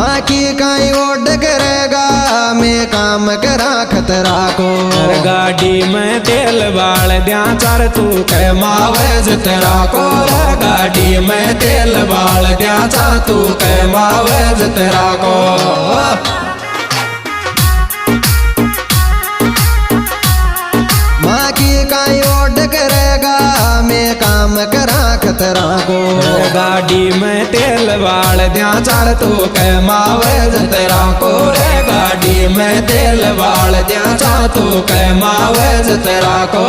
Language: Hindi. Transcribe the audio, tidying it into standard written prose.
बाकी काई ओड करेगा मैं काम करा खतरा को। गाड़ी में तेल बाल द्या चार तू कह मावेज तेरा को। गाड़ी में तेल बाल द्या चार तू कह मावेज तेरा को। बाकी काई ओड करेगा मैं काम करा खतरा को। गाड़ी में तेल बाल द्या चार तू कह मावेज तेरा को। रे गाड़ी में तेल बाल द्या चार तू कह मावेज तेरा को।